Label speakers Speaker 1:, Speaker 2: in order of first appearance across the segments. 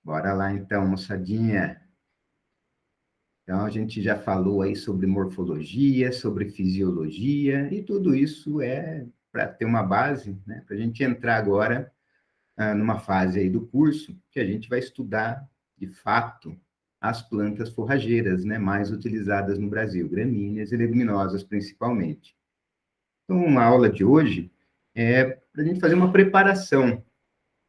Speaker 1: Bora lá então, moçadinha. Então, a gente já falou aí sobre morfologia, sobre fisiologia, e tudo isso é para ter uma base, né? Para a gente entrar agora numa fase aí do curso que a gente vai estudar, de fato, as plantas forrageiras, né? Mais utilizadas no Brasil, gramíneas e leguminosas principalmente. Então, uma aula de hoje é para a gente fazer uma preparação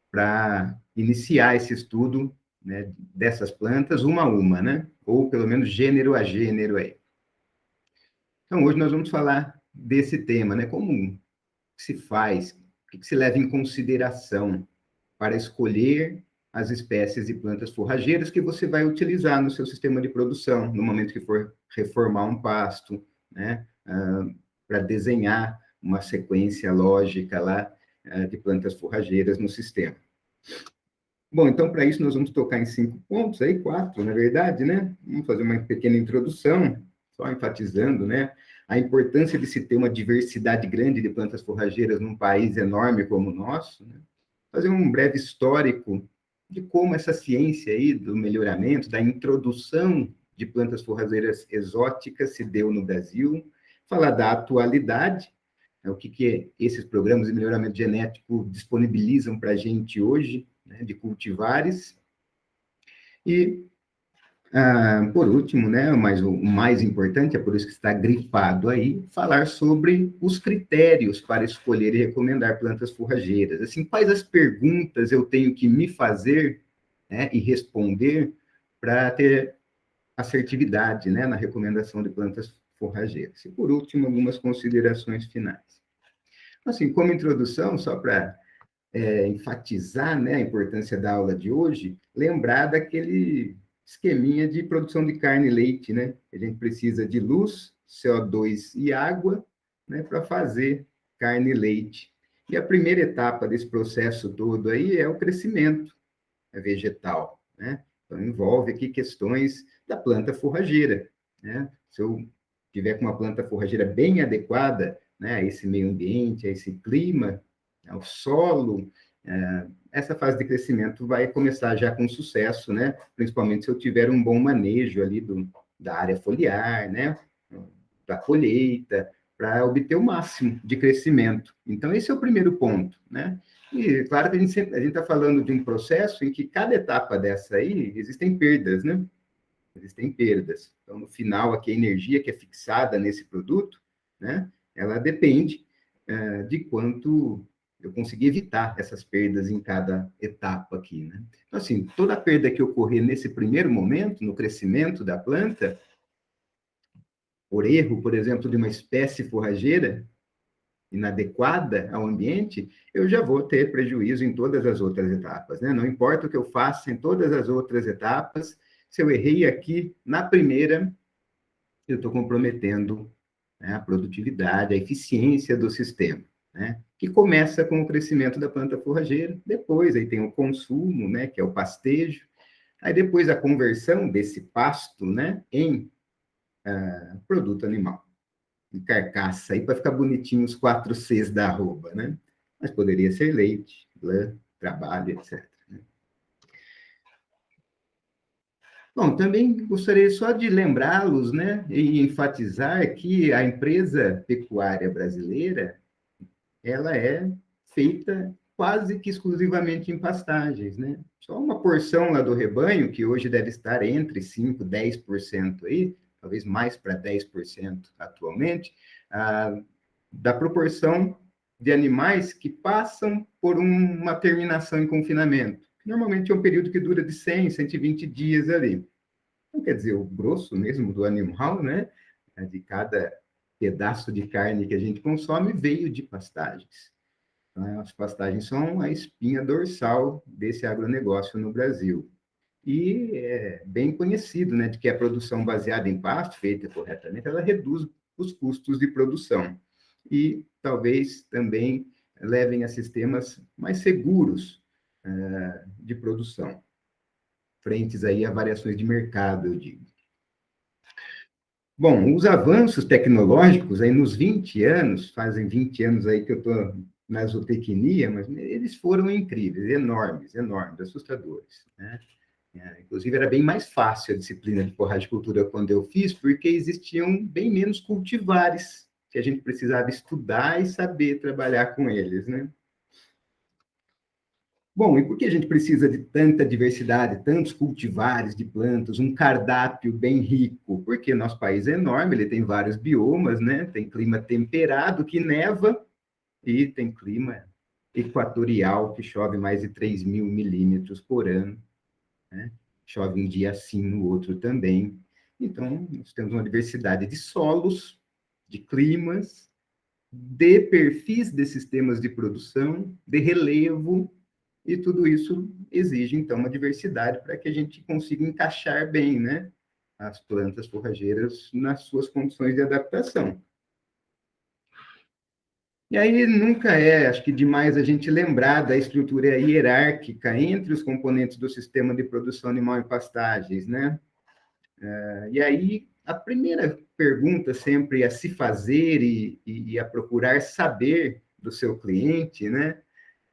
Speaker 1: para iniciar esse estudo, né, dessas plantas uma a uma, né? Ou pelo menos gênero a gênero aí. Então, hoje nós vamos falar desse tema, né? Como se faz, o que se leva em consideração para escolher as espécies de plantas forrageiras que você vai utilizar no seu sistema de produção, no momento que for reformar um pasto, né? Para desenhar uma sequência lógica lá de plantas forrageiras no sistema. Bom, então, para isso, nós vamos tocar em 5 pontos, aí 4, na verdade, né? Vamos fazer uma pequena introdução, só enfatizando, né? A importância de se ter uma diversidade grande de plantas forrageiras num país enorme como o nosso, né? Fazer um breve histórico de como essa ciência aí do melhoramento, da introdução de plantas forrageiras exóticas se deu no Brasil, falar da atualidade, né? O que esses programas de melhoramento genético disponibilizam para a gente hoje, né, de cultivares. E, por último, né, mas o mais importante, é por isso que está grifado aí, falar sobre os critérios para escolher e recomendar plantas forrageiras. Assim, quais as perguntas eu tenho que me fazer, né, e responder para ter assertividade, né, na recomendação de plantas forrageiras. E, por último, algumas considerações finais. Assim, como introdução, só para enfatizar, né, a importância da aula de hoje, lembrar daquele esqueminha de produção de carne e leite, né? A gente precisa de luz, CO2 e água, né, para fazer carne e leite. E a primeira etapa desse processo todo aí é o crescimento vegetal, né? Então, envolve aqui questões da planta forrageira, né? Se eu tiver com uma planta forrageira bem adequada, né, a esse meio ambiente, a esse clima, ao solo, essa fase de crescimento vai começar já com sucesso, né? Principalmente se eu tiver um bom manejo ali da área foliar, né? Da colheita, para obter o máximo de crescimento. Então, esse é o primeiro ponto, né? E claro que a gente está falando de um processo em que cada etapa dessa aí existem perdas, né? Existem perdas. Então, no final, aqui, a energia que é fixada nesse produto, né? Ela depende de quanto eu conseguir evitar essas perdas em cada etapa aqui, né? Então, assim, toda a perda que ocorrer nesse primeiro momento, no crescimento da planta, por erro, por exemplo, de uma espécie forrageira inadequada ao ambiente, eu já vou ter prejuízo em todas as outras etapas, né? Não importa o que eu faça em todas as outras etapas, se eu errei aqui na primeira, eu estou comprometendo, né, a produtividade, a eficiência do sistema, né? Que começa com o crescimento da planta forrageira, depois aí tem o consumo, né, que é o pastejo, aí depois a conversão desse pasto, né, em produto animal, de carcaça, aí para ficar bonitinho os 4 Cs da arroba, né? Mas poderia ser leite, lã, trabalho, etc. Né? Bom, também gostaria só de lembrá-los, né, e enfatizar que a empresa pecuária brasileira, ela é feita quase que exclusivamente em pastagens, né? Só uma porção lá do rebanho, que hoje deve estar entre 5% e 10% aí, talvez mais para 10% atualmente, da proporção de animais que passam por uma terminação em confinamento. Normalmente é um período que dura de 100, 120 dias ali. Então, quer dizer, o grosso mesmo do animal, né, de cada pedaço de carne que a gente consome, veio de pastagens. Então, as pastagens são a espinha dorsal desse agronegócio no Brasil. E é bem conhecido, né, de que a produção baseada em pasto, feita corretamente, ela reduz os custos de produção. E talvez também levem a sistemas mais seguros de produção, frentes aí a variações de mercado, eu digo. Bom, os avanços tecnológicos aí nos 20 anos, fazem 20 anos aí que eu estou na zootecnia, mas eles foram incríveis, enormes, enormes, assustadores, né? Inclusive, era bem mais fácil a disciplina de forragicultura quando eu fiz, porque existiam bem menos cultivares que a gente precisava estudar e saber trabalhar com eles, né? Bom, e por que a gente precisa de tanta diversidade, tantos cultivares de plantas, um cardápio bem rico? Porque nosso país é enorme, ele tem vários biomas, né? Tem clima temperado, que neva, e tem clima equatorial, que chove mais de 3.000 milímetros por ano, né? Chove um dia assim, no outro também. Então, nós temos uma diversidade de solos, de climas, de perfis de sistemas de produção, de relevo, e tudo isso exige, então, uma diversidade para que a gente consiga encaixar bem, né, as plantas forrageiras nas suas condições de adaptação. E aí nunca é, acho que demais a gente lembrar da estrutura hierárquica entre os componentes do sistema de produção animal e pastagens, né? E aí a primeira pergunta sempre a se fazer e a procurar saber do seu cliente, né?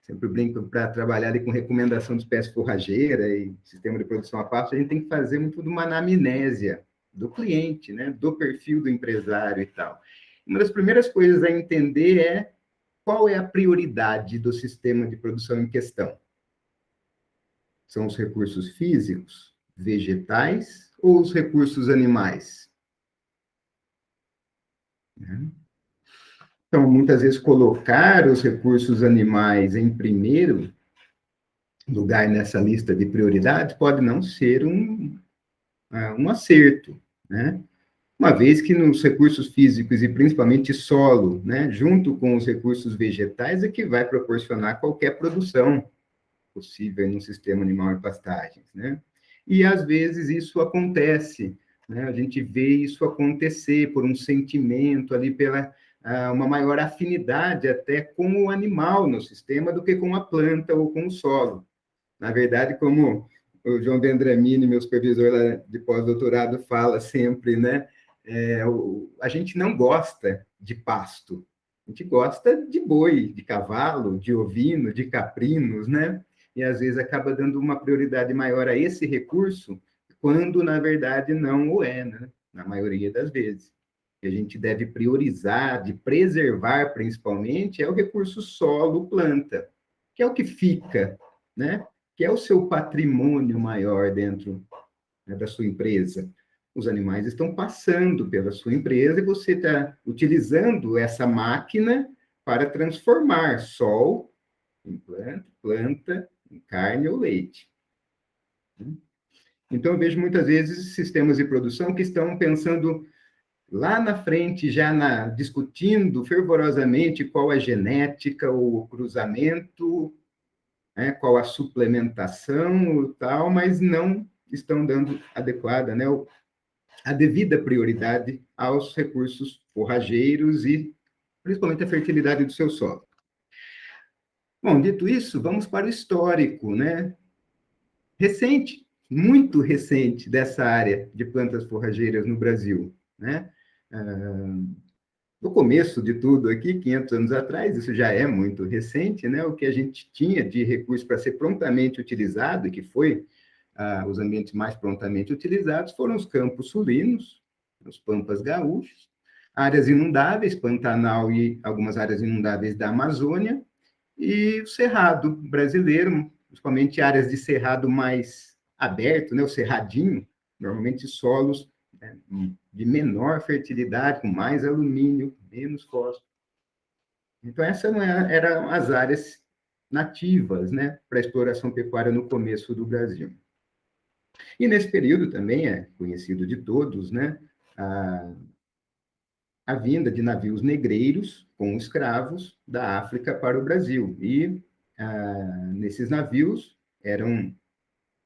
Speaker 1: Sempre brinco para trabalhar ali com recomendação de espécie forrageira e sistema de produção a pasto, a gente tem que fazer muito de uma anamnésia do cliente, né? Do perfil do empresário e tal. Uma das primeiras coisas a entender é qual é a prioridade do sistema de produção em questão. São os recursos físicos, vegetais ou os recursos animais? Então, muitas vezes, colocar os recursos animais em primeiro lugar nessa lista de prioridades pode não ser um acerto, né? Uma vez que nos recursos físicos e principalmente solo, né, junto com os recursos vegetais, é que vai proporcionar qualquer produção possível no sistema animal e pastagens, né? E às vezes isso acontece, né? A gente vê isso acontecer por um sentimento ali pela uma maior afinidade até com o animal no sistema do que com a planta ou com o solo. Na verdade, como o João Vendramini, meu supervisor lá de pós-doutorado, fala sempre, né? A gente não gosta de pasto, a gente gosta de boi, de cavalo, de ovino, de caprinos, né? E às vezes acaba dando uma prioridade maior a esse recurso, quando na verdade não o é, né? Na maioria das vezes. Que a gente deve priorizar, de preservar principalmente, é o recurso solo, planta, que é o que fica, né? Que é o seu patrimônio maior dentro, né, da sua empresa. Os animais estão passando pela sua empresa e você está utilizando essa máquina para transformar sol em planta, planta em carne ou leite. Então, eu vejo muitas vezes sistemas de produção que estão pensando lá na frente, discutindo fervorosamente qual a genética ou o cruzamento, né, qual a suplementação e tal, mas não estão dando adequada, né, a devida prioridade aos recursos forrageiros e principalmente a fertilidade do seu solo. Bom, dito isso, vamos para o histórico, né? Recente, muito recente dessa área de plantas forrageiras no Brasil, né? No começo de tudo aqui, 500 anos atrás, isso já é muito recente, né? O que a gente tinha de recurso para ser prontamente utilizado, e que foi os ambientes mais prontamente utilizados, foram os campos sulinos, os pampas gaúchos, áreas inundáveis, Pantanal e algumas áreas inundáveis da Amazônia, e o cerrado brasileiro, principalmente áreas de cerrado mais aberto, né? O cerradinho, normalmente solos, né, de menor fertilidade, com mais alumínio, menos fósforo. Então, essas eram as áreas nativas, né, para a exploração pecuária no começo do Brasil. E nesse período também é conhecido de todos, né, a vinda de navios negreiros com escravos da África para o Brasil. E nesses navios eram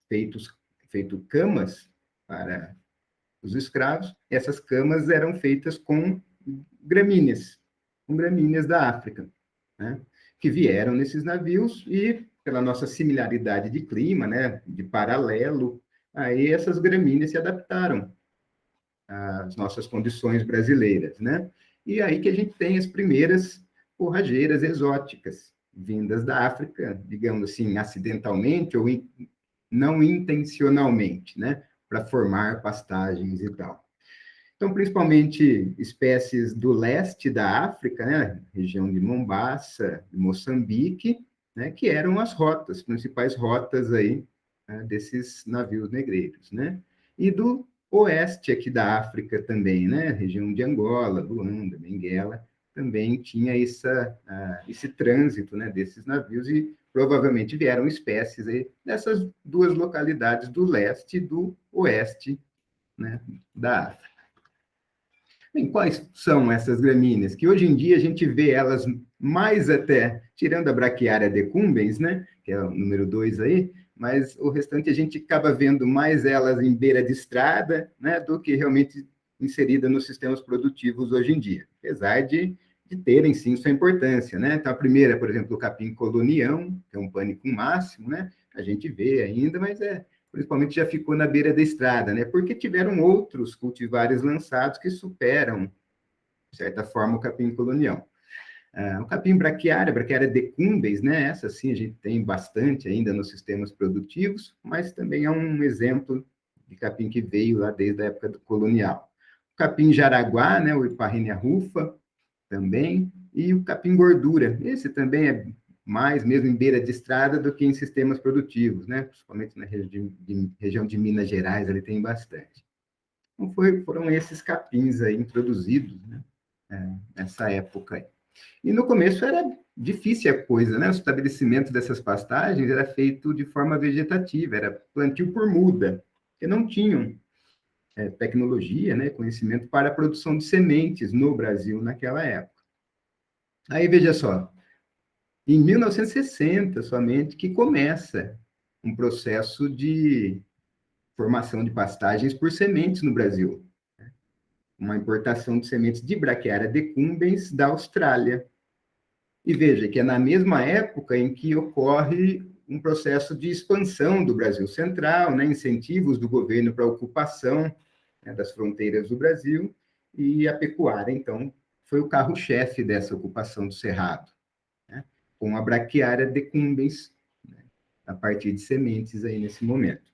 Speaker 1: feito camas para os escravos. Essas camas eram feitas com gramíneas da África, né, que vieram nesses navios e, pela nossa similaridade de clima, né, de paralelo, aí essas gramíneas se adaptaram às nossas condições brasileiras, né? E aí que a gente tem as primeiras forrageiras exóticas, vindas da África, digamos assim, acidentalmente ou não intencionalmente, né, para formar pastagens e tal. Então, principalmente espécies do leste da África, né, região de Mombasa, de Moçambique, né, que eram as rotas, principais rotas aí, né, desses navios negreiros, né? E do oeste aqui da África também, né, região de Angola, Luanda, Benguela, também tinha esse trânsito, né, desses navios e provavelmente vieram espécies aí dessas duas localidades do leste e do oeste, né, da África. Bem, quais são essas gramíneas? Que hoje em dia a gente vê elas mais até, tirando a Braquiária decumbens, né, que é o número 2 aí, mas o restante a gente acaba vendo mais elas em beira de estrada, né, do que realmente inserida nos sistemas produtivos hoje em dia, apesar de terem, sim, sua importância, né? Então, a primeira, por exemplo, o capim colonião, que é um pânico máximo, né? A gente vê ainda, mas principalmente já ficou na beira da estrada, né? Porque tiveram outros cultivares lançados que superam, de certa forma, o capim colonial. O capim braquiária decumbens, né? Essa sim a gente tem bastante ainda nos sistemas produtivos, mas também é um exemplo de capim que veio lá desde a época do colonial. O capim jaraguá, né? O Eparrhenia rufa, também, e o capim gordura. Esse também é mais mesmo em beira de estrada do que em sistemas produtivos, né? Principalmente na região de Minas Gerais, ele tem bastante. Então, foram esses capins aí introduzidos, né? Nessa época aí. E no começo era difícil a coisa, né? O estabelecimento dessas pastagens era feito de forma vegetativa, era plantio por muda, porque não tinham tecnologia, né, conhecimento para a produção de sementes no Brasil naquela época. Aí, veja só, em 1960 somente que começa um processo de formação de pastagens por sementes no Brasil. Uma importação de sementes de Braquiária decumbens da Austrália. E veja que é na mesma época em que ocorre um processo de expansão do Brasil Central, né, incentivos do governo para a ocupação, né, das fronteiras do Brasil, e a pecuária, então, foi o carro-chefe dessa ocupação do Cerrado, né, com a Braquiária decumbens, né, a partir de sementes aí nesse momento.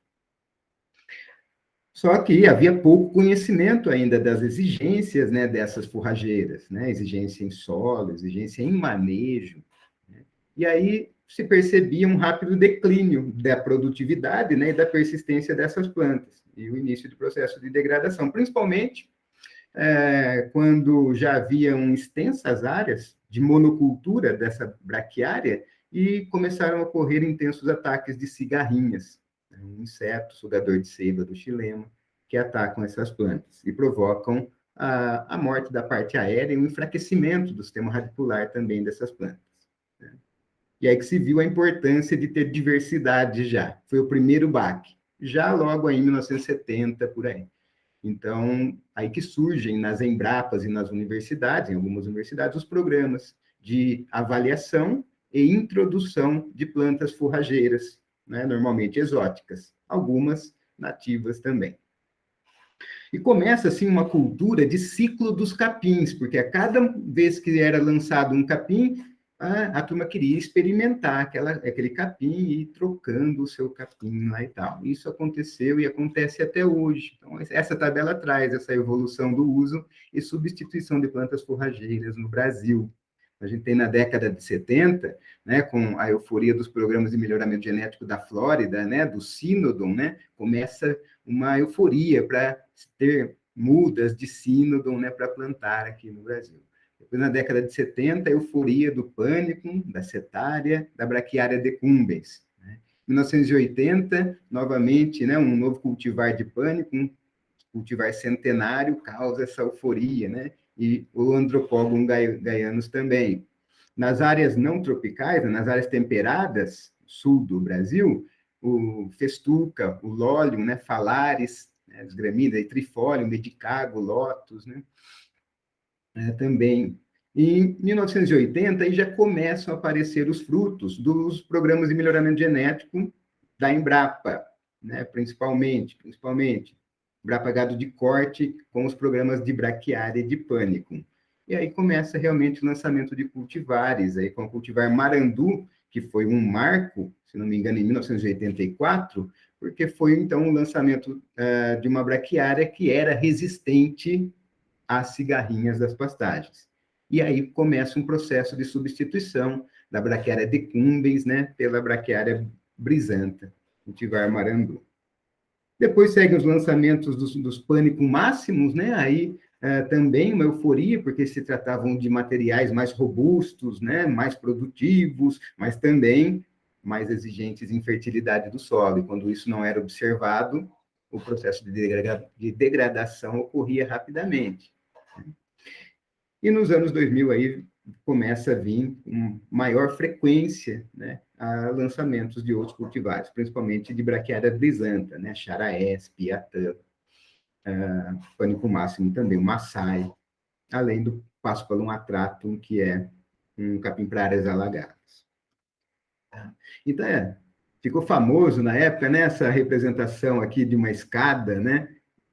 Speaker 1: Só que havia pouco conhecimento ainda das exigências, né, dessas forrageiras, né, exigência em solo, exigência em manejo, né, e aí se percebia um rápido declínio da produtividade, né, e da persistência dessas plantas, e o início do processo de degradação, principalmente quando já haviam extensas áreas de monocultura dessa braquiária e começaram a ocorrer intensos ataques de cigarrinhas, um inseto sugador de seiva do xilema, que atacam essas plantas e provocam a morte da parte aérea e o enfraquecimento do sistema radicular também dessas plantas. Né? E aí que se viu a importância de ter diversidade já. Foi o primeiro baque, já logo aí em 1970, por aí. Então, aí que surgem nas Embrapas e nas universidades, em algumas universidades, os programas de avaliação e introdução de plantas forrageiras, né, normalmente exóticas, algumas nativas também. E começa, assim, uma cultura de ciclo dos capins, porque a cada vez que era lançado um capim, a turma queria experimentar aquele capim e ir trocando o seu capim lá e tal. Isso aconteceu e acontece até hoje. Então, essa tabela traz essa evolução do uso e substituição de plantas forrageiras no Brasil. A gente tem na década de 70, né, com a euforia dos programas de melhoramento genético da Flórida, né, do Sínodon, né, começa uma euforia para ter mudas de Sínodon, né, para plantar aqui no Brasil. Depois, na década de 70, a euforia do pânico, da cetária, da braquiária decumbens. Né? Em 1980, novamente, né, um novo cultivar de pânico, um cultivar centenário, causa essa euforia, né? E o Andropogon gaianus também. Nas áreas não tropicais, nas áreas temperadas, sul do Brasil, o festuca, o lólium, né, falares, né, as gramíneas, trifólium, medicago, lótus, né, também. E em 1980, aí já começam a aparecer os frutos dos programas de melhoramento genético da Embrapa, né, principalmente. Embrapa Gado de Corte, com os programas de braquiária e de pânico. E aí começa realmente o lançamento de cultivares, aí com o cultivar Marandu, que foi um marco, se não me engano, em 1984, porque foi, então, o lançamento de uma braquiária que era resistente às cigarrinhas das pastagens. E aí começa um processo de substituição da braquiária decumbens, né, pela braquiária brisanta, cultivar marandu. Depois seguem os lançamentos dos pânico máximos, né? Aí também uma euforia, porque se tratavam de materiais mais robustos, né? Mais produtivos, mas também mais exigentes em fertilidade do solo. E quando isso não era observado, o processo de degradação ocorria rapidamente. E nos anos 2000 aí começa a vir com maior frequência, né, a lançamentos de outros cultivares, principalmente de braquiária brisanta, né, Charaés, Piatã, Pânico Máximo também, o Massai, além do Paspalum atratum, que é um capim para áreas alagadas. Então, ficou famoso na época, né, essa representação aqui de uma escada, né,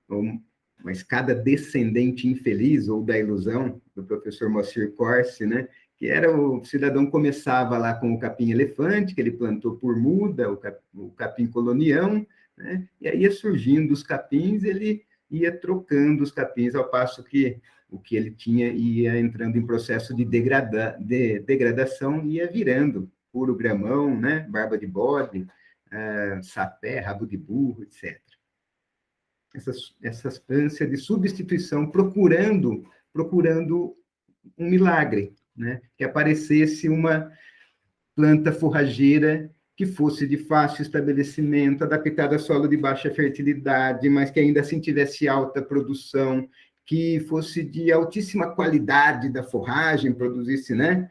Speaker 1: uma escada descendente infeliz, ou da ilusão, do professor Moacir Corsi, né? Que era o cidadão começava lá com o capim-elefante, que ele plantou por muda, o capim colonião, né? E aí ia surgindo os capins, ele ia trocando os capins, ao passo que o que ele tinha ia entrando em processo de degradação, ia virando puro gramão, né? Barba de bode, sapé, rabo de burro, etc. Essa ânsia de substituição, procurando um milagre, né? Que aparecesse uma planta forrageira que fosse de fácil estabelecimento, adaptada a solo de baixa fertilidade, mas que ainda assim tivesse alta produção, que fosse de altíssima qualidade da forragem, produzisse, né,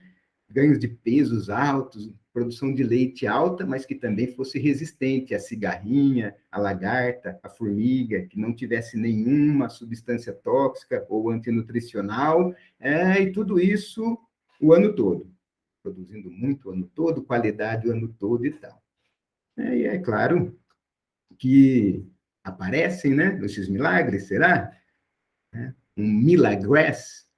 Speaker 1: ganhos de pesos altos, produção de leite alta, mas que também fosse resistente à cigarrinha, à lagarta, à formiga, que não tivesse nenhuma substância tóxica ou antinutricional, e tudo isso o ano todo, produzindo muito o ano todo, qualidade o ano todo e tal. E é claro que aparecem, né, esses milagres, será? Um milagress,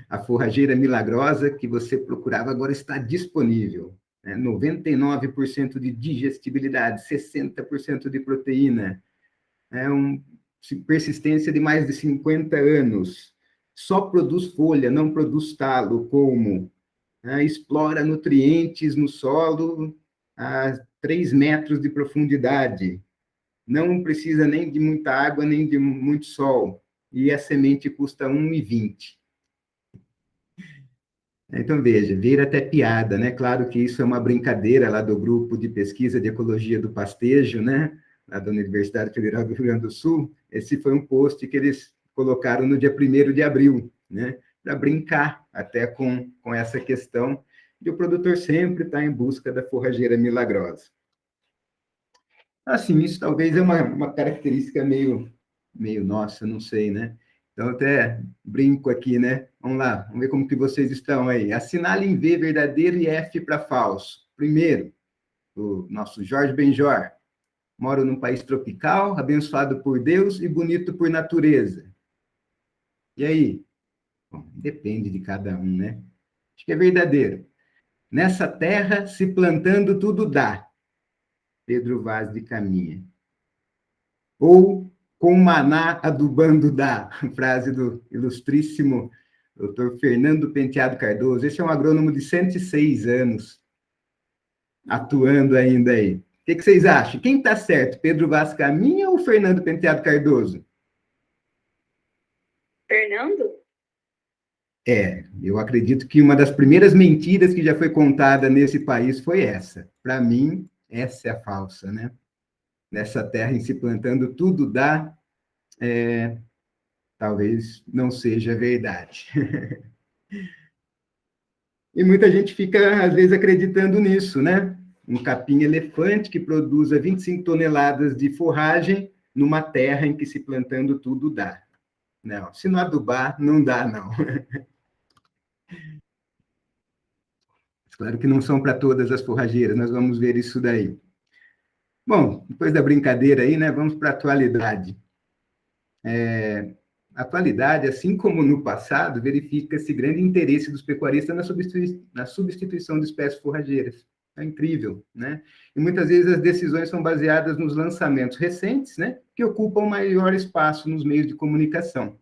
Speaker 1: a forrageira milagrosa que você procurava agora está disponível. 99% de digestibilidade, 60% de proteína, persistência de mais de 50 anos. Só produz folha, não produz talo, como explora nutrientes no solo a 3 metros de profundidade. Não precisa nem de muita água, nem de muito sol. E a semente custa R$ 1,20. Então, veja, vira até piada, né? Claro que isso é uma brincadeira lá do grupo de pesquisa de ecologia do pastejo, né? Lá da Universidade Federal do Rio Grande do Sul. Esse foi um post que eles colocaram no dia 1º de abril, né? Para brincar até com essa questão de o produtor sempre estar em busca da forrageira milagrosa. Assim, isso talvez é uma característica meio nossa, não sei, né? Então, até brinco aqui, né? Vamos lá, vamos ver como que vocês estão aí. Assinale em V verdadeiro e F para falso. Primeiro, o nosso Jorge Benjor. Moro num país tropical, abençoado por Deus e bonito por natureza. E aí? Bom, depende de cada um, né? Acho que é verdadeiro. Nessa terra, se plantando, tudo dá. Pedro Vaz de Caminha. Ou com maná adubando dá, frase do ilustríssimo doutor Fernando Penteado Cardoso. Esse é um agrônomo de 106 anos, atuando ainda aí. O que vocês acham? Quem está certo, Pedro Vaz Caminha ou Fernando Penteado Cardoso?
Speaker 2: Fernando?
Speaker 1: Eu acredito que uma das primeiras mentiras que já foi contada nesse país foi essa. Para mim, essa é a falsa, né? Nessa terra em se plantando, tudo dá, talvez não seja verdade. E muita gente fica, às vezes, acreditando nisso, né? Um capim-elefante que produza 25 toneladas de forragem numa terra em que se plantando tudo dá. Não, se não adubar, não dá, não. Claro que não são para todas as forrageiras, nós vamos ver isso daí. Bom, depois da brincadeira aí, né, vamos para a atualidade. Atualidade, assim como no passado, verifica-se grande interesse dos pecuaristas na substituição de espécies forrageiras. É incrível, né? E muitas vezes as decisões são baseadas nos lançamentos recentes, né? Que ocupam maior espaço nos meios de comunicação.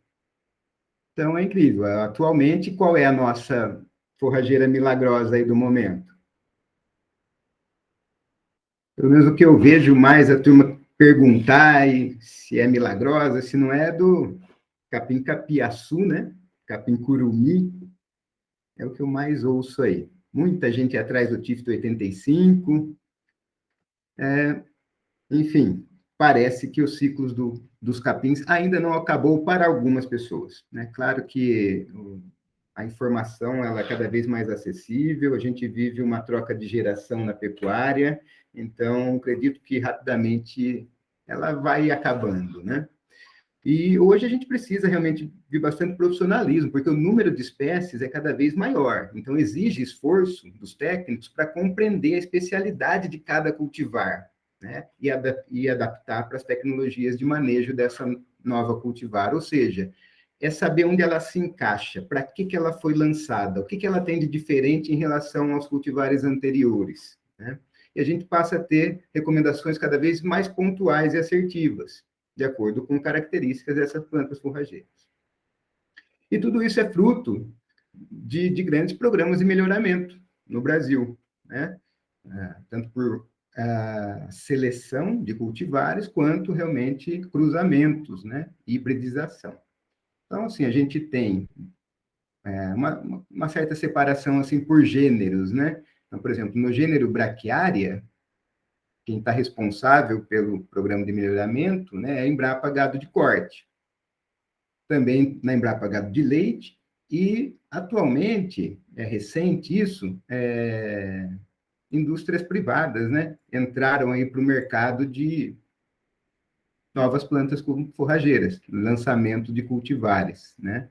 Speaker 1: Então, é incrível. Atualmente, qual é a nossa forrageira milagrosa aí do momento? Pelo menos o que eu vejo mais a turma perguntar se é milagrosa, se não é do capim capiaçu, né? Capim curumi, é o que eu mais ouço aí. Muita gente atrás do TIFT 85, enfim, parece que os ciclos dos capins ainda não acabou para algumas pessoas, né? Claro que a informação ela é cada vez mais acessível, a gente vive uma troca de geração na pecuária, então acredito que rapidamente ela vai acabando, né? E hoje a gente precisa realmente de bastante profissionalismo, porque o número de espécies é cada vez maior. Então, exige esforço dos técnicos para compreender a especialidade de cada cultivar, né? E adaptar para as tecnologias de manejo dessa nova cultivar. Ou seja, é saber onde ela se encaixa, para que ela foi lançada, o que ela tem de diferente em relação aos cultivares anteriores, né? E a gente passa a ter recomendações cada vez mais pontuais e assertivas de acordo com características dessas plantas forrageiras. E tudo isso é fruto de grandes programas de melhoramento no Brasil, né? Tanto por seleção de cultivares, quanto realmente cruzamentos, né? Hibridização. Então, assim, a gente tem uma certa separação assim por gêneros, né? Então, por exemplo, no gênero Braquiária, quem está responsável pelo programa de melhoramento, né, é a Embrapa Gado de Corte. Também na Embrapa Gado de Leite, e atualmente, é recente isso, indústrias privadas, né, entraram aí para o mercado de novas plantas forrageiras, lançamento de cultivares, né.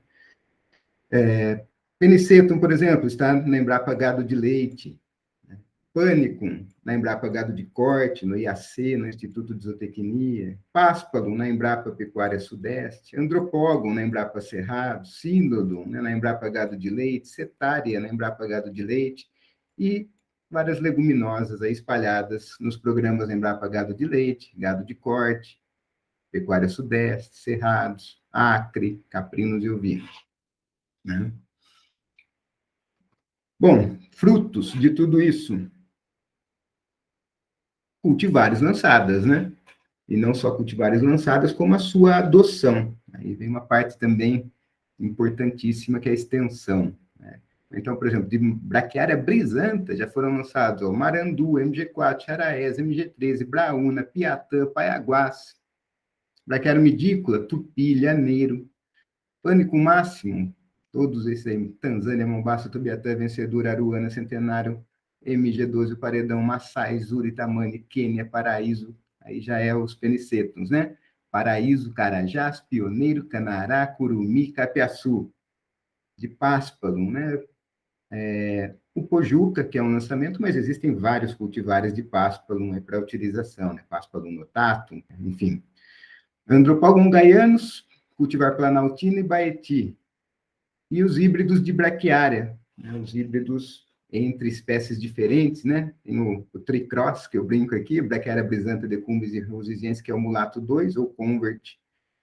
Speaker 1: Penicetum, por exemplo, está na Embrapa Gado de Leite, Panicum, na Embrapa Gado de Corte, no IAC, no Instituto de Zootecnia, Páspalo, na Embrapa Pecuária Sudeste, Andropógon, na Embrapa Cerrado, Síndodon, né, na Embrapa Gado de Leite, Cetária, na Embrapa Gado de Leite, e várias leguminosas aí espalhadas nos programas Embrapa Gado de Leite, Gado de Corte, Pecuária Sudeste, Cerrados, Acre, Caprinos e Ovinos, né? Bom, frutos de tudo isso, cultivares lançadas, né? E não só cultivares lançadas, como a sua adoção. Aí vem uma parte também importantíssima, que é a extensão, né? Então, por exemplo, de Braquiária brisanta já foram lançados o Marandu, MG4, Charaés, MG13, Braúna, Piatã, Paiaguás, Braquiária medícula, Tupi, Lhaneiro, Pânico Máximo, todos esses aí, Tanzânia, Mombaça, Tubiatã, Vencedor, Aruana, Centenário, MG12, Paredão, Massai, Zuri, Tamani, Quênia, Paraíso, aí já é os penicetums, né? Paraíso, Carajás, Pioneiro, Canará, Curumi, Capiaçu, de Pásparo, né? O Pojuca, que é um lançamento, mas existem vários cultivares de Pásparo, né, para utilização, né? Pásparo notatum, enfim. Andropógon gaianos, cultivar Planaltina e Baeti, e os híbridos de braquiária, né? Os híbridos entre espécies diferentes, né? Tem o tricross, que eu brinco aqui, braquiária brisanta, decumbens e rosiziense, que é o mulato 2, ou convert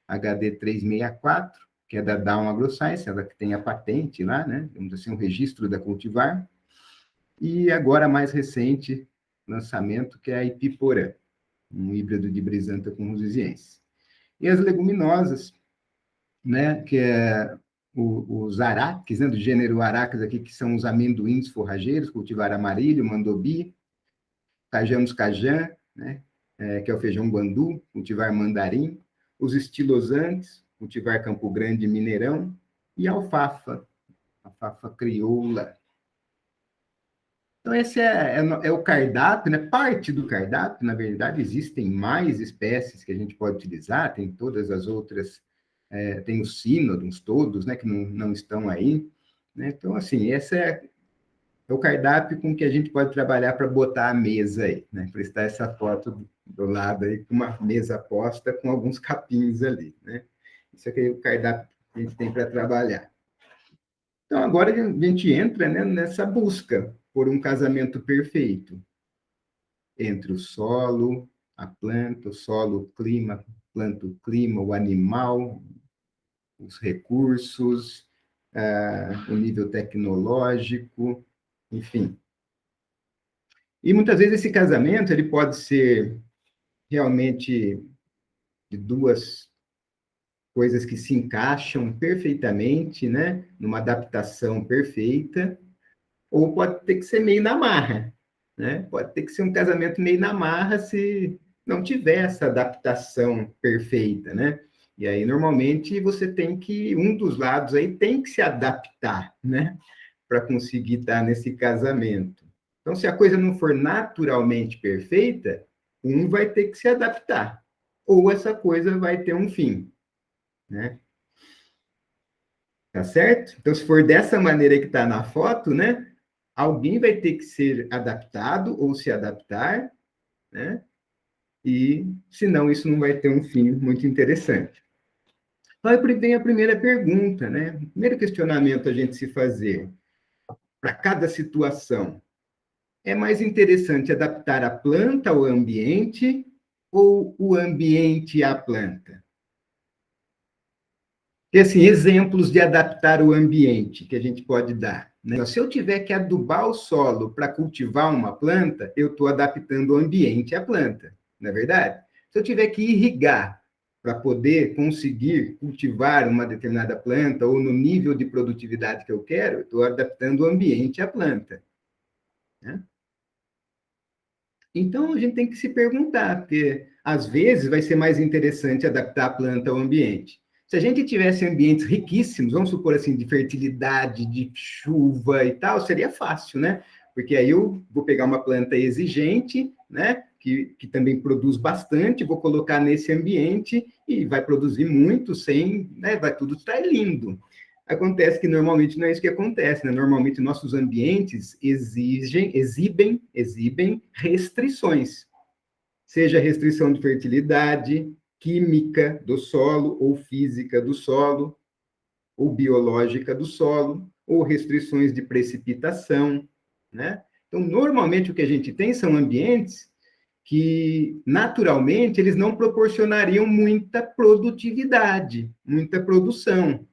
Speaker 1: HD 364, que é da Down AgroScience, ela que tem a patente lá, né? Temos assim um registro da cultivar. E agora, mais recente, lançamento, que é a Ipiporã, um híbrido de brisanta com rosiziense. E as leguminosas, né, que é os araques, né, do gênero aracas aqui, que são os amendoins forrageiros, cultivar amarillo, mandobi, cajamos cajã, né, que é o feijão guandu, cultivar mandarim, os estilosantes, cultivar Campo Grande, Mineirão, e alfafa crioula. Então, esse é o cardápio, né? Parte do cardápio, na verdade, existem mais espécies que a gente pode utilizar, tem todas as outras, tem os sínodons todos, né, que não estão aí, né? Então, assim, esse é o cardápio com que a gente pode trabalhar para botar a mesa aí, né? Prestar essa foto do lado aí, com uma mesa posta com alguns capins ali, né? Isso aqui é o cardápio que a gente tem para trabalhar. Então, agora a gente entra, né, nessa busca por um casamento perfeito, entre o solo, a planta, o solo, o clima, planta, o clima, o animal, os recursos, o nível tecnológico, enfim. E muitas vezes esse casamento ele pode ser realmente de duas coisas que se encaixam perfeitamente, né, numa adaptação perfeita, ou pode ter que ser meio na marra, né? Pode ter que ser um casamento meio na marra se não tiver essa adaptação perfeita, né? E aí, normalmente, você tem que, um dos lados aí tem que se adaptar, né? Para conseguir estar nesse casamento. Então, se a coisa não for naturalmente perfeita, um vai ter que se adaptar, ou essa coisa vai ter um fim, né? Tá certo? Então, se for dessa maneira que está na foto, né? Alguém vai ter que ser adaptado ou se adaptar, né? E senão isso não vai ter um fim muito interessante. Aí vem a primeira pergunta, né? O primeiro questionamento a gente se fazer para cada situação. É mais interessante adaptar a planta ao ambiente ou o ambiente à planta? E, assim, exemplos de adaptar o ambiente que a gente pode dar, né? Se eu tiver que adubar o solo para cultivar uma planta, eu estou adaptando o ambiente à planta, não é verdade? Se eu tiver que irrigar para poder conseguir cultivar uma determinada planta ou no nível de produtividade que eu quero, eu estou adaptando o ambiente à planta, né? Então, a gente tem que se perguntar, porque às vezes vai ser mais interessante adaptar a planta ao ambiente. Se a gente tivesse ambientes riquíssimos, vamos supor assim, de fertilidade, de chuva e tal, seria fácil, né? Porque aí eu vou pegar uma planta exigente, né? Que também produz bastante, vou colocar nesse ambiente e vai produzir muito sem, né? Vai tudo estar lindo. Acontece que normalmente não é isso que acontece, né? Normalmente nossos ambientes exibem restrições, seja restrição de fertilidade, química do solo, ou física do solo, ou biológica do solo, ou restrições de precipitação, né? Então, normalmente o que a gente tem são ambientes que, naturalmente, eles não proporcionariam muita produtividade, muita produção,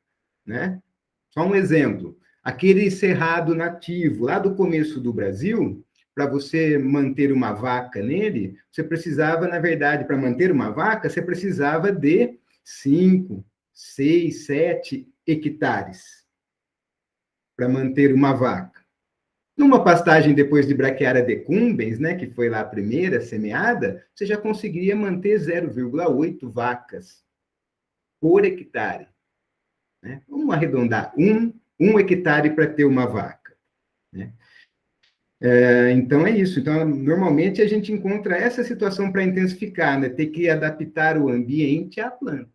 Speaker 1: né? Só um exemplo. Aquele cerrado nativo, lá do começo do Brasil, para você manter uma vaca nele, você precisava, na verdade, para manter uma vaca, você precisava de 5, 6, 7 hectares para manter uma vaca. Numa pastagem depois de Brachiara decumbens, né, que foi lá a primeira semeada, você já conseguiria manter 0,8 vacas por hectare, né? Vamos arredondar, um hectare para ter uma vaca, né? Então, é isso. Então, normalmente, a gente encontra essa situação para intensificar, né? Ter que adaptar o ambiente à planta.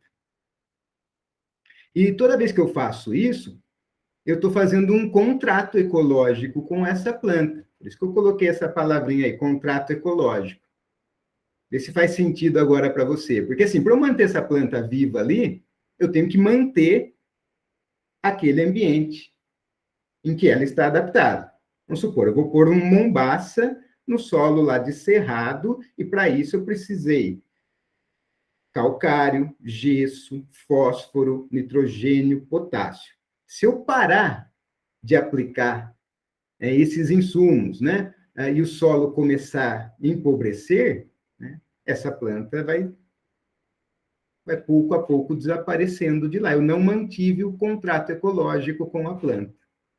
Speaker 1: E toda vez que eu faço isso, eu estou fazendo um contrato ecológico com essa planta. Por isso que eu coloquei essa palavrinha aí, contrato ecológico. Vê se faz sentido agora para você. Porque, assim, para eu manter essa planta viva ali, eu tenho que manter aquele ambiente em que ela está adaptada. Vamos supor, eu vou pôr um mombaça no solo lá de cerrado, e para isso eu precisei calcário, gesso, fósforo, nitrogênio, potássio. Se eu parar de aplicar esses insumos, né, e o solo começar a empobrecer, né, essa planta vai pouco a pouco desaparecendo de lá. Eu não mantive o contrato ecológico com a planta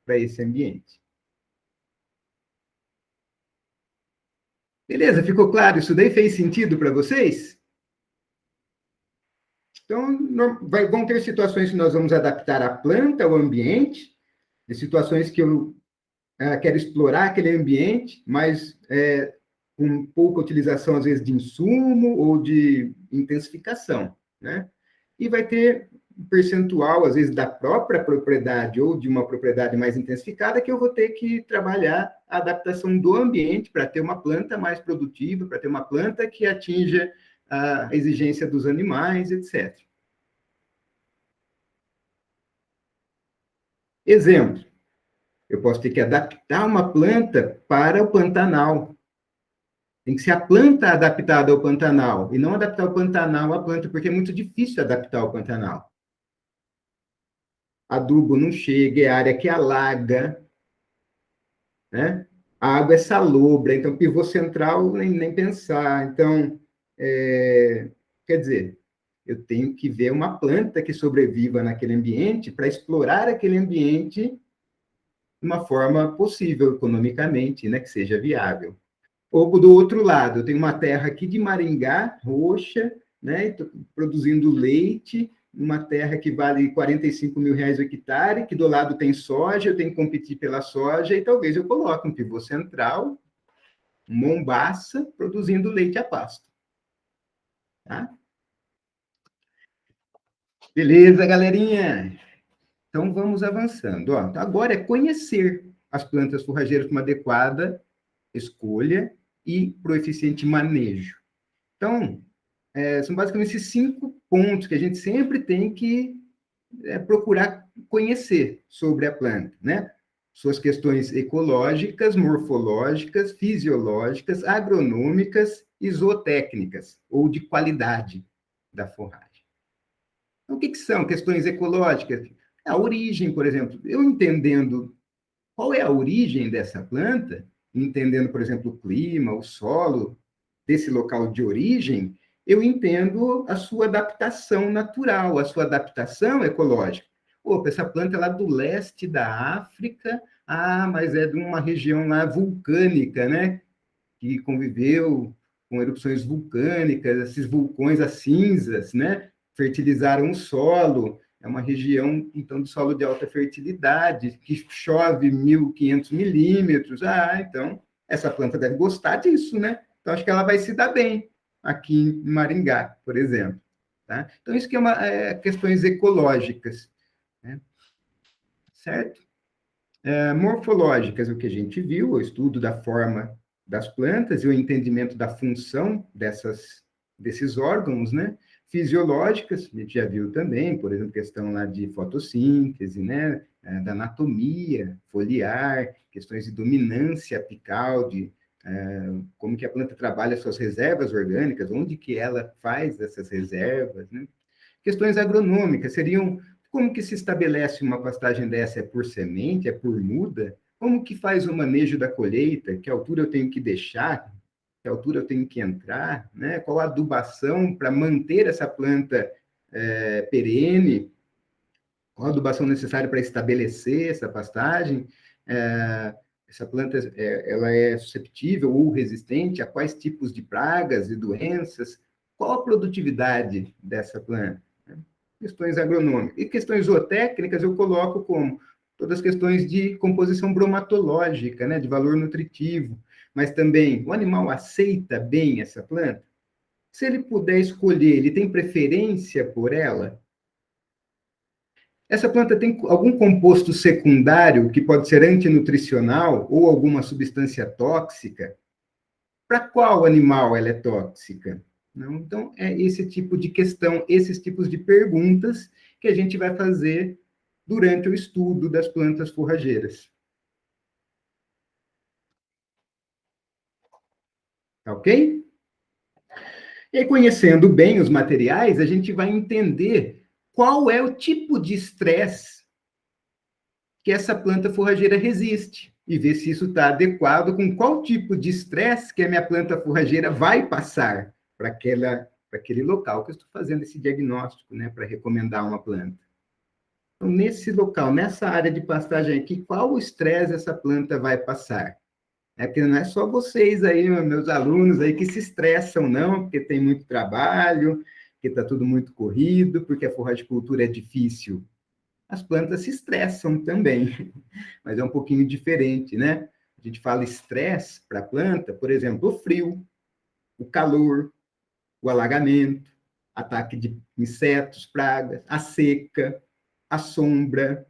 Speaker 1: para esse ambiente. Beleza, ficou claro? Isso daí fez sentido para vocês? Então, vão ter situações que nós vamos adaptar a planta ao ambiente, de situações que eu quero explorar aquele ambiente, mas com pouca utilização, às vezes, de insumo ou de intensificação, né? E vai ter um percentual, às vezes, da própria propriedade ou de uma propriedade mais intensificada, que eu vou ter que trabalhar a adaptação do ambiente para ter uma planta mais produtiva, para ter uma planta que atinja a exigência dos animais, etc. Exemplo, eu posso ter que adaptar uma planta para o Pantanal, Tem que ser a planta adaptada ao Pantanal, e não adaptar o Pantanal à planta, porque é muito difícil adaptar o Pantanal. Adubo não chega, é área que alaga, né? A água é salobra, então pivô central nem pensar. Então, quer dizer, eu tenho que ver uma planta que sobreviva naquele ambiente para explorar aquele ambiente de uma forma possível economicamente, né, que seja viável. Ou do outro lado, eu tenho uma terra aqui de Maringá, roxa, né, produzindo leite, uma terra que vale 45 mil reais o hectare, que do lado tem soja, eu tenho que competir pela soja, e talvez eu coloque um pivô central, um Mombaça, produzindo leite a pasto. Tá? Beleza, galerinha? Então, vamos avançando. Ó, agora é conhecer as plantas forrageiras com uma adequada escolha e para o eficiente manejo. Então, são basicamente esses 5 pontos que a gente sempre tem que procurar conhecer sobre a planta, né? Suas questões ecológicas, morfológicas, fisiológicas, agronômicas e zootécnicas, ou de qualidade da forragem. Então, o que são questões ecológicas? A origem, por exemplo. Eu entendendo qual é a origem dessa planta, entendendo, por exemplo, o clima, o solo desse local de origem, eu entendo a sua adaptação natural, a sua adaptação ecológica. Opa, essa planta é lá do leste da África, mas é de uma região lá vulcânica, né? Que conviveu com erupções vulcânicas, esses vulcões, as cinzas, né? Fertilizaram o solo. É uma região, então, de solo de alta fertilidade, que chove 1.500 milímetros. Então, essa planta deve gostar disso, né? Então, acho que ela vai se dar bem aqui em Maringá, por exemplo. Tá? Então, isso que é questões ecológicas, né? Certo? Morfológicas, o que a gente viu, o estudo da forma das plantas e o entendimento da função desses órgãos, né? Fisiológicas, a gente já viu também, por exemplo, questão lá de fotossíntese, né? Da anatomia foliar, questões de dominância apical, como que a planta trabalha suas reservas orgânicas, onde que ela faz essas reservas, né? Questões agronômicas seriam como que se estabelece uma pastagem dessa? É por semente? É por muda? Como que faz o manejo da colheita? Que altura eu tenho que deixar? Que altura eu tenho que entrar? Né? Qual a adubação para manter essa planta perene? Qual a adubação necessária para estabelecer essa pastagem? Essa planta ela é susceptível ou resistente a quais tipos de pragas e doenças? Qual a produtividade dessa planta? Questões agronômicas. E questões zootécnicas eu coloco como todas as questões de composição bromatológica, né, de valor nutritivo, mas também o animal aceita bem essa planta? Se ele puder escolher, ele tem preferência por ela? Essa planta tem algum composto secundário que pode ser antinutricional ou alguma substância tóxica? Para qual animal ela é tóxica? Não? Então, é esse tipo de questão, esses tipos de perguntas que a gente vai fazer durante o estudo das plantas forrageiras. Tá ok? E aí, conhecendo bem os materiais, a gente vai entender qual é o tipo de estresse que essa planta forrageira resiste e ver se isso está adequado com qual tipo de estresse que a minha planta forrageira vai passar para aquele local que eu estou fazendo esse diagnóstico, né, para recomendar uma planta. Então, nesse local, nessa área de pastagem aqui, qual o estresse essa planta vai passar? Porque não é só vocês aí, meus alunos aí, que se estressam, não, porque tem muito trabalho, porque está tudo muito corrido, porque a forragicultura é difícil. As plantas se estressam também, mas é um pouquinho diferente, né? A gente fala estresse para a planta, por exemplo, o frio, o calor, o alagamento, ataque de insetos, pragas, a seca, a sombra,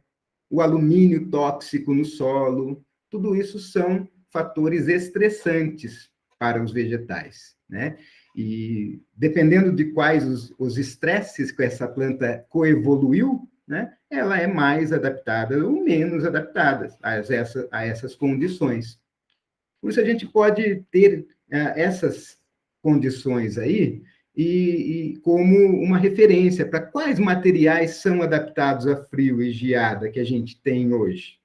Speaker 1: o alumínio tóxico no solo, tudo isso são fatores estressantes para os vegetais, né? E dependendo de quais os estresses que essa planta coevoluiu, né, ela é mais adaptada ou menos adaptada a essas condições. Por isso a gente pode ter essas condições aí e como uma referência para quais materiais são adaptados a frio e geada que a gente tem hoje.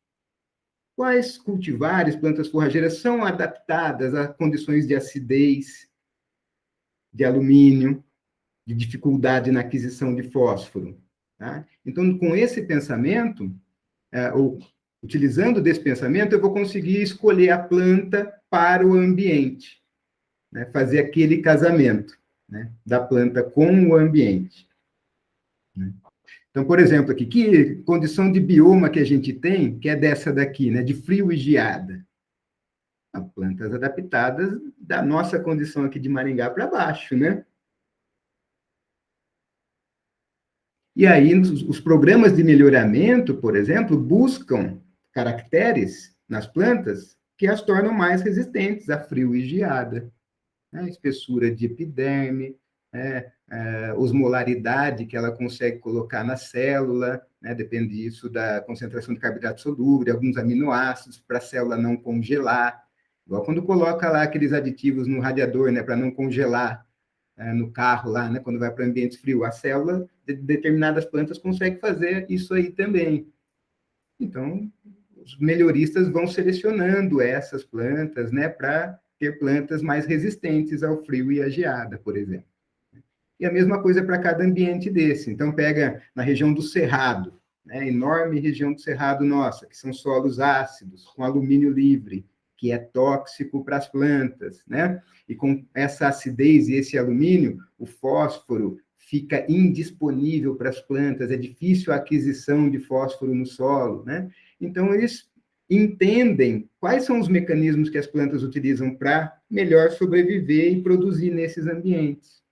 Speaker 1: Quais cultivares, plantas forrageiras são adaptadas a condições de acidez, de alumínio, de dificuldade na aquisição de fósforo. Tá? Então, com esse pensamento, ou utilizando desse pensamento, eu vou conseguir escolher a planta para o ambiente, né? Fazer aquele casamento, né? Da planta com o ambiente. Né? Então, por exemplo, aqui, que condição de bioma que a gente tem, que é dessa daqui, né? De frio e geada. Plantas adaptadas da nossa condição aqui de Maringá para baixo, né? E aí, os programas de melhoramento, por exemplo, buscam caracteres nas plantas que as tornam mais resistentes a frio e geada. Né? Espessura de epiderme, osmolaridade que ela consegue colocar na célula, né? Depende disso da concentração de carboidrato solúvel, alguns aminoácidos, para a célula não congelar. Igual quando coloca lá aqueles aditivos no radiador, né? Para não congelar no carro lá, né, quando vai para ambientes frios, a célula de determinadas plantas consegue fazer isso aí também. Então, os melhoristas vão selecionando essas plantas, né, para ter plantas mais resistentes ao frio e à geada, por exemplo. E a mesma coisa para cada ambiente desse. Então, pega na região do Cerrado, né, enorme região do Cerrado nossa, que são solos ácidos, com alumínio livre, que é tóxico para as plantas, né? E com essa acidez e esse alumínio, o fósforo fica indisponível para as plantas, é difícil a aquisição de fósforo no solo, né? Então, eles entendem quais são os mecanismos que as plantas utilizam para melhor sobreviver e produzir nesses ambientes.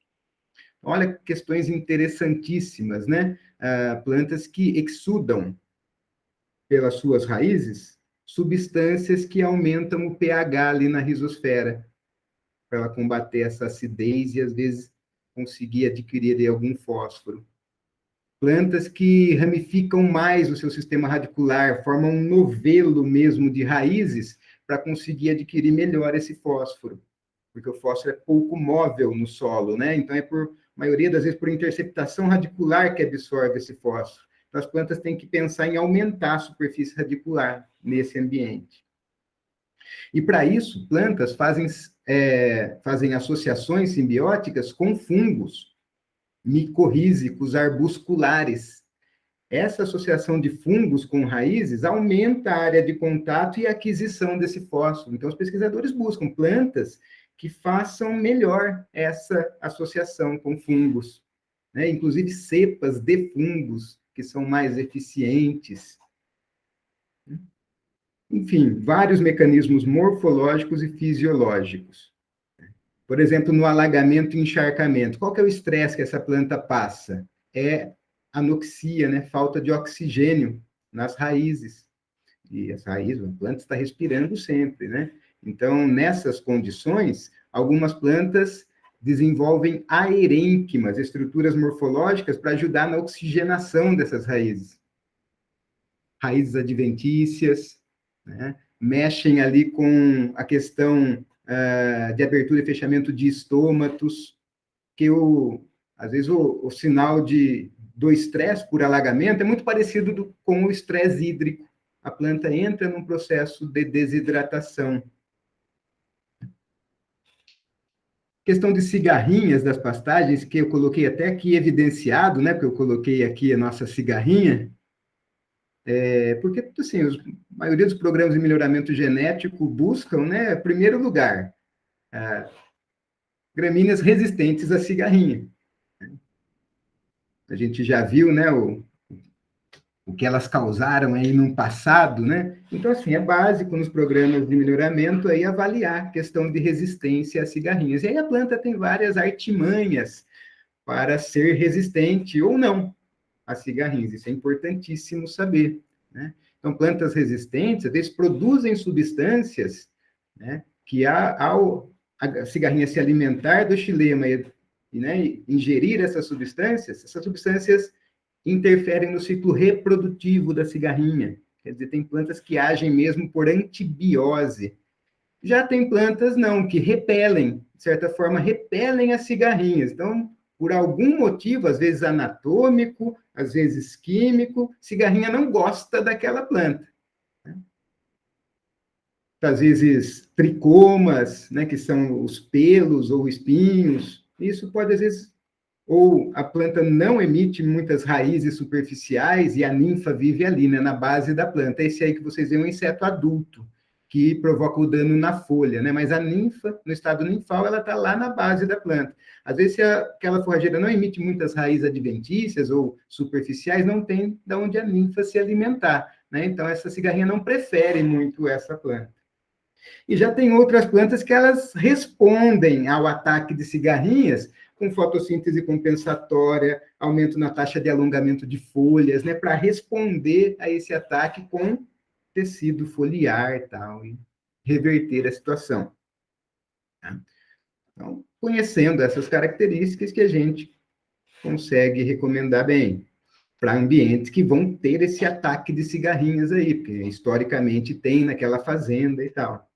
Speaker 1: Olha, questões interessantíssimas, né? Plantas que exudam pelas suas raízes substâncias que aumentam o pH ali na rizosfera, para ela combater essa acidez e, às vezes, conseguir adquirir ali algum fósforo. Plantas que ramificam mais o seu sistema radicular, formam um novelo mesmo de raízes para conseguir adquirir melhor esse fósforo, porque o fósforo é pouco móvel no solo, né? Então, por maioria das vezes, por interceptação radicular que absorve esse fósforo. Então, as plantas têm que pensar em aumentar a superfície radicular nesse ambiente. E, para isso, plantas fazem associações simbióticas com fungos micorrízicos arbusculares. Essa associação de fungos com raízes aumenta a área de contato e a aquisição desse fósforo. Então, os pesquisadores buscam plantas que façam melhor essa associação com fungos, né? Inclusive cepas de fungos que são mais eficientes. Enfim, vários mecanismos morfológicos e fisiológicos. Por exemplo, no alagamento e encharcamento, qual que é o estresse que essa planta passa? É anoxia, né? Falta de oxigênio nas raízes. E as raízes, a planta está respirando sempre, né? Então, nessas condições, algumas plantas desenvolvem aerênquimas, estruturas morfológicas, para ajudar na oxigenação dessas raízes. Raízes adventícias, né? Mexem ali com a questão de abertura e fechamento de estômatos, que às vezes o sinal do estresse por alagamento é muito parecido com o estresse hídrico. A planta entra num processo de desidratação. Questão de cigarrinhas das pastagens, que eu coloquei até aqui evidenciado, né? Porque eu coloquei aqui a nossa cigarrinha, porque, assim, a maioria dos programas de melhoramento genético buscam, né, em primeiro lugar, gramíneas resistentes à cigarrinha. A gente já viu, né, o que elas causaram aí no passado, né? Então, assim, é básico nos programas de melhoramento aí avaliar a questão de resistência às cigarrinhas. E aí a planta tem várias artimanhas para ser resistente ou não às cigarrinhas. Isso é importantíssimo saber, né? Então, plantas resistentes, às vezes, produzem substâncias, né, que ao a cigarrinha se alimentar do xilema e, né, ingerir essas substâncias interferem no ciclo reprodutivo da cigarrinha. Quer dizer, tem plantas que agem mesmo por antibiose. Já tem plantas, não, que repelem, de certa forma, repelem as cigarrinhas. Então, por algum motivo, às vezes anatômico, às vezes químico, cigarrinha não gosta daquela planta. Às vezes tricomas, né, que são os pelos ou espinhos, isso pode, às vezes, ou a planta não emite muitas raízes superficiais e a ninfa vive ali, né, na base da planta. Esse aí que vocês veem é um inseto adulto, que provoca o dano na folha, né? Mas a ninfa, no estado ninfal, ela está lá na base da planta. Às vezes, se aquela forrageira não emite muitas raízes adventícias ou superficiais, não tem de onde a ninfa se alimentar, né? Então, essa cigarrinha não prefere muito essa planta. E já tem outras plantas que elas respondem ao ataque de cigarrinhas com fotossíntese compensatória, aumento na taxa de alongamento de folhas, né, para responder a esse ataque com tecido foliar e tal, e reverter a situação. Tá? Então, conhecendo essas características que a gente consegue recomendar bem para ambientes que vão ter esse ataque de cigarrinhas aí, porque historicamente tem naquela fazenda e tal.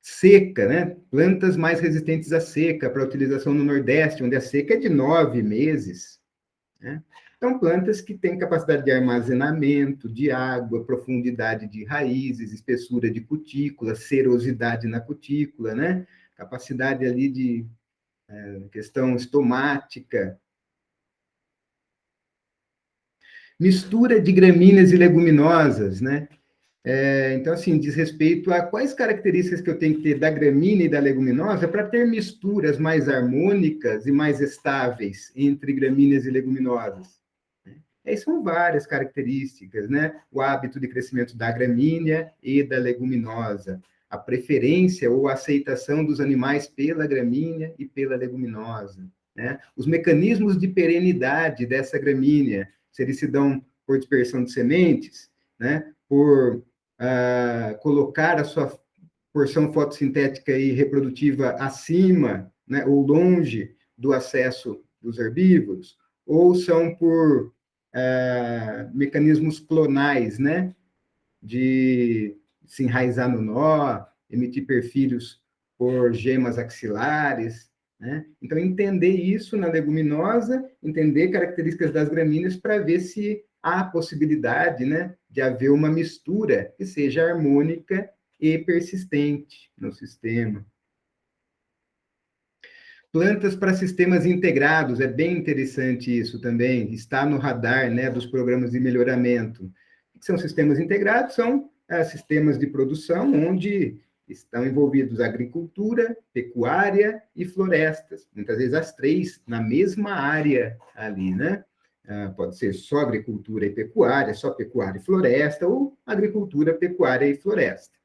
Speaker 1: Seca, né? Plantas mais resistentes à seca, para utilização no Nordeste, onde a seca é de 9 meses. Né? Então, plantas que têm capacidade de armazenamento de água, profundidade de raízes, espessura de cutícula, serosidade na cutícula, né? Capacidade ali de questão estomática. Mistura de gramíneas e leguminosas, né? Então, assim, diz respeito a quais características que eu tenho que ter da gramínea e da leguminosa para ter misturas mais harmônicas e mais estáveis entre gramíneas e leguminosas. Aí são várias características, né? O hábito de crescimento da gramínea e da leguminosa, a preferência ou aceitação dos animais pela gramínea e pela leguminosa, né? Os mecanismos de perenidade dessa gramínea, se eles se dão por dispersão de sementes, né? Por colocar a sua porção fotossintética e reprodutiva acima, né, ou longe do acesso dos herbívoros, ou são por mecanismos clonais, né, de se enraizar no nó, emitir perfilhos por gemas axilares, né? Então, entender isso na leguminosa, entender características das gramíneas para ver se há possibilidade, né, de haver uma mistura que seja harmônica e persistente no sistema. Plantas para sistemas integrados, é bem interessante isso também, está no radar, né, dos programas de melhoramento. O que são sistemas integrados? São sistemas de produção onde estão envolvidos agricultura, pecuária e florestas. Muitas vezes as três na mesma área ali, né? Pode ser só agricultura e pecuária, só pecuária e floresta, ou agricultura, pecuária e floresta.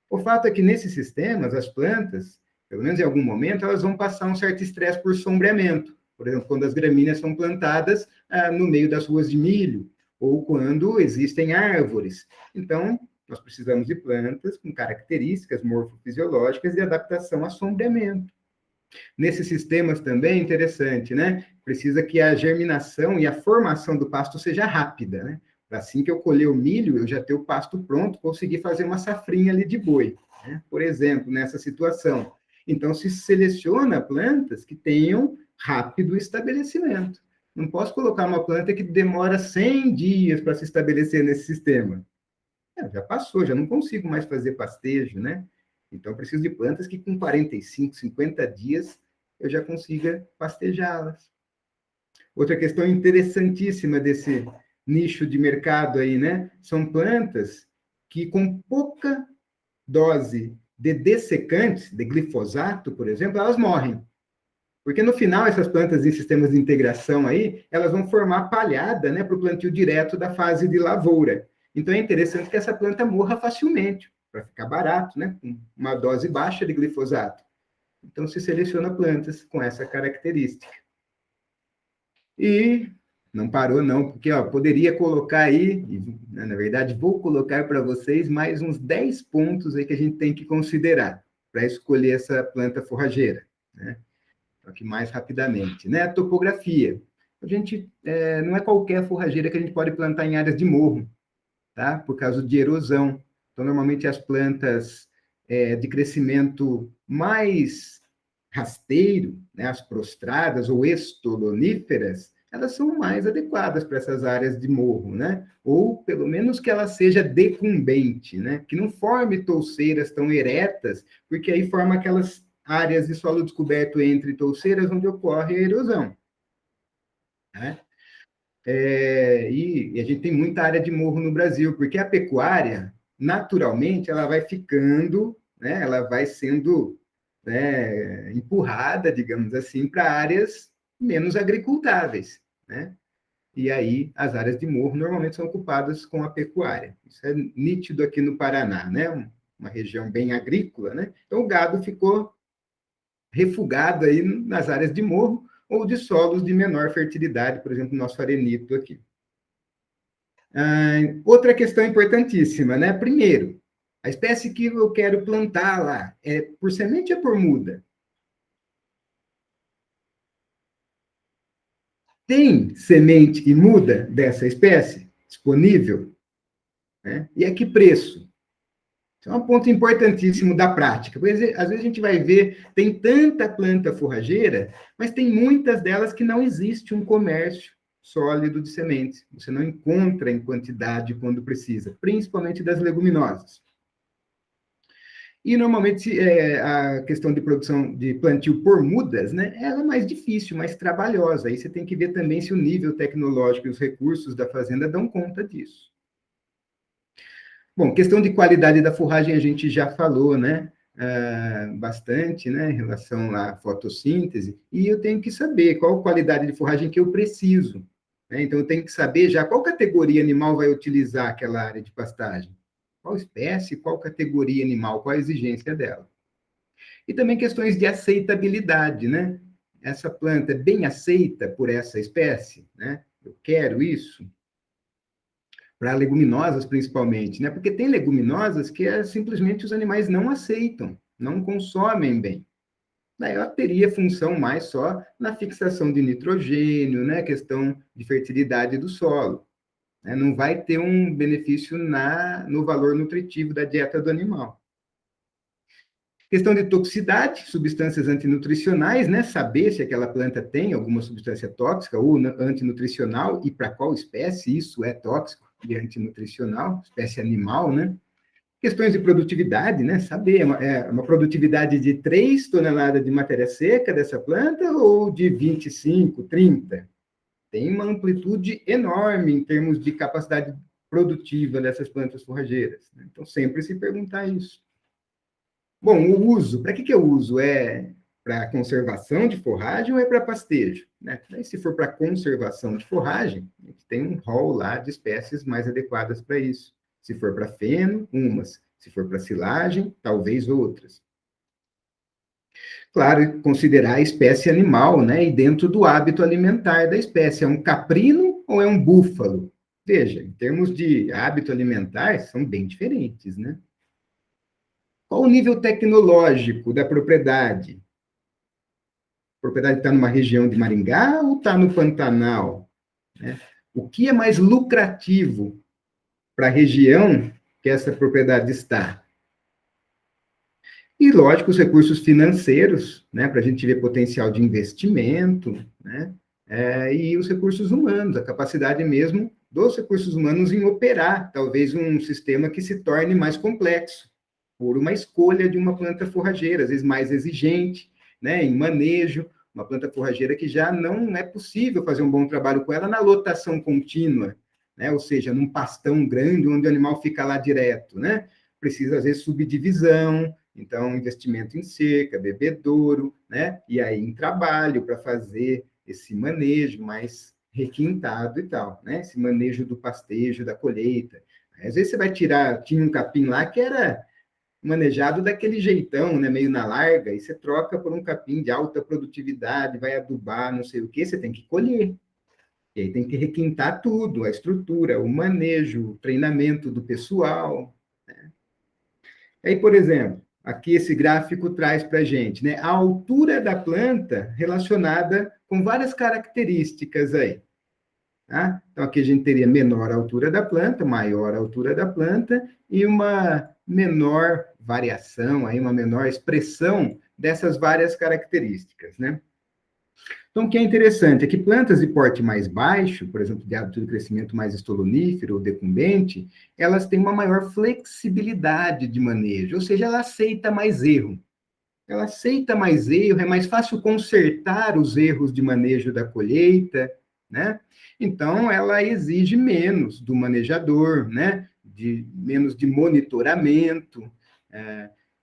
Speaker 1: O fato é que nesses sistemas, as plantas, pelo menos em algum momento, elas vão passar um certo estresse por sombreamento. Por exemplo, quando as gramíneas são plantadas no meio das ruas de milho, ou quando existem árvores. Então, nós precisamos de plantas com características morfofisiológicas de adaptação a sombreamento. Nesses sistemas também é interessante, né? Precisa que a germinação e a formação do pasto seja rápida, né? Assim que eu colher o milho, eu já ter o pasto pronto, conseguir fazer uma safrinha ali de boi, né? Por exemplo, nessa situação. Então, se seleciona plantas que tenham rápido estabelecimento. Não posso colocar uma planta que demora 100 dias para se estabelecer nesse sistema. Já passou, já não consigo mais fazer pastejo, né? Então, preciso de plantas que com 45, 50 dias eu já consiga pastejá-las. Outra questão interessantíssima desse nicho de mercado aí, né? São plantas que com pouca dose de dessecantes, de glifosato, por exemplo, elas morrem. Porque no final, essas plantas em sistemas de integração aí, elas vão formar palhada, né, para o plantio direto da fase de lavoura. Então, é interessante que essa planta morra facilmente, para ficar barato, né, com uma dose baixa de glifosato. Então, se seleciona plantas com essa característica. E não parou, não, porque ó, poderia colocar aí, na verdade, vou colocar para vocês mais uns 10 pontos aí que a gente tem que considerar para escolher essa planta forrageira, né? Aqui mais rapidamente, né? A topografia. A gente não é qualquer forrageira que a gente pode plantar em áreas de morro, tá? Por causa de erosão. Então, normalmente as plantas de crescimento mais rasteiro, né, as prostradas ou estoloníferas, elas são mais adequadas para essas áreas de morro, né? Ou, pelo menos, que ela seja decumbente, né? Que não forme touceiras tão eretas, porque aí forma aquelas áreas de solo descoberto entre touceiras onde ocorre a erosão, né? E a gente tem muita área de morro no Brasil, porque a pecuária, naturalmente, ela vai ficando, né? Ela vai sendo, né, empurrada, digamos assim, para áreas menos agricultáveis, né? E aí as áreas de morro normalmente são ocupadas com a pecuária. Isso é nítido aqui no Paraná, né? Uma região bem agrícola, né? Então o gado ficou refugado aí nas áreas de morro ou de solos de menor fertilidade, por exemplo, no nosso arenito aqui. Outra questão importantíssima, né? Primeiro, a espécie que eu quero plantar lá é por semente ou por muda? Tem semente e muda dessa espécie disponível? Né? E a que preço? Isso é um ponto importantíssimo da prática. Às vezes a gente vai ver, tem tanta planta forrageira, mas tem muitas delas que não existe um comércio sólido de sementes. Você não encontra em quantidade quando precisa, principalmente das leguminosas. E, normalmente, a questão de produção de plantio por mudas, né, ela é mais difícil, mais trabalhosa. Aí você tem que ver também se o nível tecnológico e os recursos da fazenda dão conta disso. Bom, questão de qualidade da forragem a gente já falou, né? Bastante, né, em relação à fotossíntese, e eu tenho que saber qual qualidade de forragem que eu preciso, né? Então, eu tenho que saber já qual categoria animal vai utilizar aquela área de pastagem, qual espécie, qual categoria animal, qual a exigência dela. E também questões de aceitabilidade, né? Essa planta é bem aceita por essa espécie, né? Eu quero isso, para leguminosas principalmente, né? Porque tem leguminosas que simplesmente os animais não aceitam, não consomem bem. Daí ela teria função mais só na fixação de nitrogênio, né? Questão de fertilidade do solo. Né? Não vai ter um benefício no valor nutritivo da dieta do animal. Questão de toxicidade, substâncias antinutricionais, né? Saber se aquela planta tem alguma substância tóxica ou antinutricional e para qual espécie isso é tóxico e antinutricional, espécie animal, né? Questões de produtividade, né? Saber, uma produtividade de 3 toneladas de matéria seca dessa planta ou de 25, 30? Tem uma amplitude enorme em termos de capacidade produtiva dessas plantas forrageiras. Né? Então, sempre se perguntar isso. Bom, o uso, para que eu uso? É para conservação de forragem ou é para pastejo? Né? Aí, se for para conservação de forragem, a gente tem um rol lá de espécies mais adequadas para isso. Se for para feno, umas. Se for para silagem, talvez outras. Claro, considerar a espécie animal, né? E dentro do hábito alimentar da espécie. É um caprino ou é um búfalo? Veja, em termos de hábito alimentar, são bem diferentes, né? Qual o nível tecnológico da propriedade? A propriedade está numa região de Maringá ou está no Pantanal? Né? O que é mais lucrativo para a região que essa propriedade está? E, lógico, os recursos financeiros, né, para a gente ver potencial de investimento, né, e os recursos humanos, a capacidade mesmo dos recursos humanos em operar, talvez, um sistema que se torne mais complexo, por uma escolha de uma planta forrageira, às vezes mais exigente, né, em manejo, uma planta forrageira que já não é possível fazer um bom trabalho com ela na lotação contínua, né, ou seja, num pastão grande onde o animal fica lá direto, né, precisa, às vezes, subdivisão, então, investimento em cerca, bebedouro, né, e aí em trabalho para fazer esse manejo mais requintado e tal, né, esse manejo do pastejo, da colheita. Às vezes você vai tirar, tinha um capim lá que era manejado daquele jeitão, né, meio na larga, e você troca por um capim de alta produtividade, vai adubar, não sei o quê, você tem que colher. E aí tem que requintar tudo, a estrutura, o manejo, o treinamento do pessoal. Aí, por exemplo, aqui esse gráfico traz para a gente, né, a altura da planta relacionada com várias características aí. Tá? Então, aqui a gente teria menor altura da planta, maior altura da planta e uma menor variação, aí uma menor expressão dessas várias características, né? Então, o que é interessante é que plantas de porte mais baixo, por exemplo, de hábito de crescimento mais estolonífero ou decumbente, elas têm uma maior flexibilidade de manejo, ou seja, ela aceita mais erro. Ela aceita mais erro, é mais fácil consertar os erros de manejo da colheita, né? Então, ela exige menos do manejador, né? Menos de monitoramento,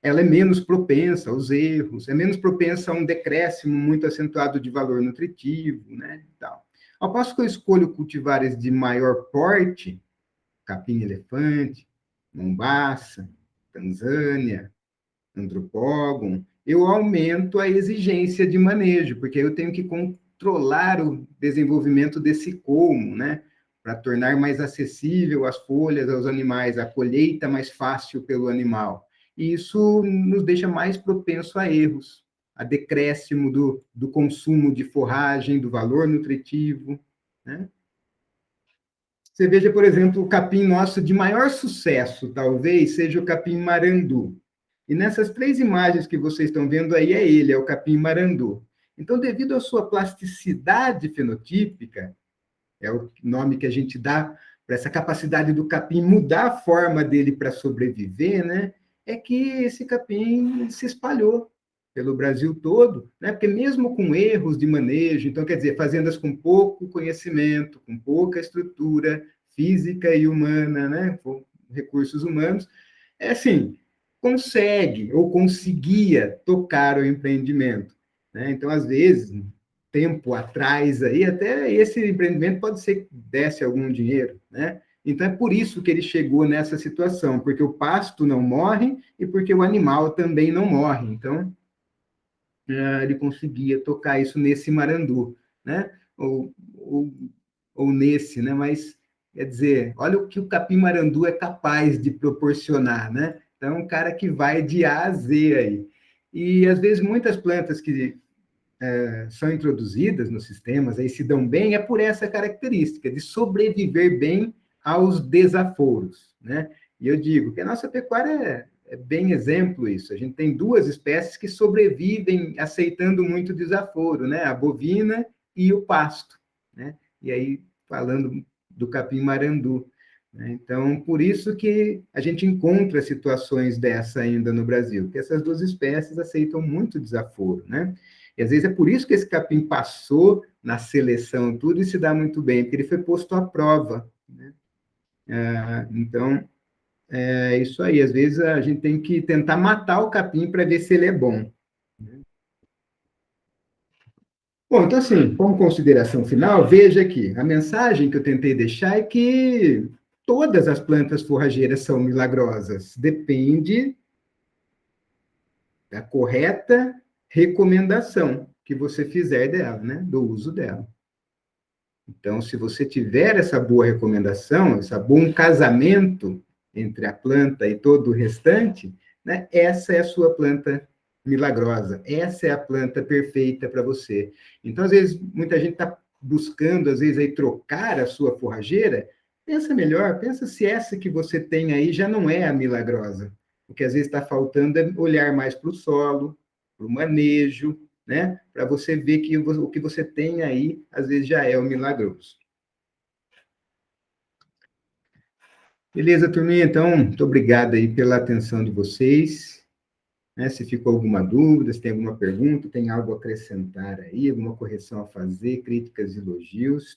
Speaker 1: ela é menos propensa aos erros, é menos propensa a um decréscimo muito acentuado de valor nutritivo, né? Tal. Ao passo que eu escolho cultivares de maior porte, capim-elefante, mombaça, Tanzânia, Andropogon, eu aumento a exigência de manejo, porque eu tenho que controlar o desenvolvimento desse colmo, né? Para tornar mais acessível as folhas aos animais, a colheita mais fácil pelo animal. E isso nos deixa mais propenso a erros, a decréscimo do consumo de forragem, do valor nutritivo, né? Você veja, por exemplo, o capim nosso de maior sucesso, talvez, seja o capim marandu. E nessas três imagens que vocês estão vendo aí, é ele, é o capim marandu. Então, devido à sua plasticidade fenotípica, é o nome que a gente dá para essa capacidade do capim mudar a forma dele para sobreviver, né? É que esse capim se espalhou pelo Brasil todo, né? Porque mesmo com erros de manejo, então, quer dizer, fazendas com pouco conhecimento, com pouca estrutura física e humana, né? Com recursos humanos, é assim, consegue ou conseguia tocar o empreendimento, né? Então, às vezes, tempo atrás aí, até esse empreendimento pode ser que desse algum dinheiro, né? Então é por isso que ele chegou nessa situação, porque o pasto não morre e porque o animal também não morre. Então, ele conseguia tocar isso nesse marandu, né? Ou nesse, né? Mas, quer dizer, olha o que o capim-marandu é capaz de proporcionar, né? Então, é um cara que vai de A a Z aí. E, às vezes, muitas plantas que são introduzidas nos sistemas, aí se dão bem, é por essa característica, de sobreviver bem aos desaforos, né? E eu digo que a nossa pecuária é bem exemplo isso. A gente tem duas espécies que sobrevivem aceitando muito desaforo, né? A bovina e o pasto, né? E aí, falando do capim-marandu, né? Então, por isso que a gente encontra situações dessa ainda no Brasil, porque essas duas espécies aceitam muito desaforo, né? E às vezes é por isso que esse capim passou na seleção tudo e se dá muito bem, porque ele foi posto à prova, né? Então, é isso aí. Às vezes a gente tem que tentar matar o capim para ver se ele é bom. Bom, então, assim, como consideração final, veja aqui, a mensagem que eu tentei deixar é que todas as plantas forrageiras são milagrosas, depende da correta recomendação que você fizer dela, né, do uso dela. Então, se você tiver essa boa recomendação, esse bom casamento entre a planta e todo o restante, né, essa é a sua planta milagrosa, essa é a planta perfeita para você. Então, às vezes, muita gente está buscando, às vezes, aí, trocar a sua forrageira, pensa melhor, pensa se essa que você tem aí já não é a milagrosa. O que às vezes está faltando é olhar mais para o solo, para o manejo, né? Para você ver que o que você tem aí, às vezes, já é o milagroso. Beleza, turminha? Então, muito obrigado aí pela atenção de vocês. Né? Se ficou alguma dúvida, se tem alguma pergunta, tem algo a acrescentar aí, alguma correção a fazer, críticas, elogios,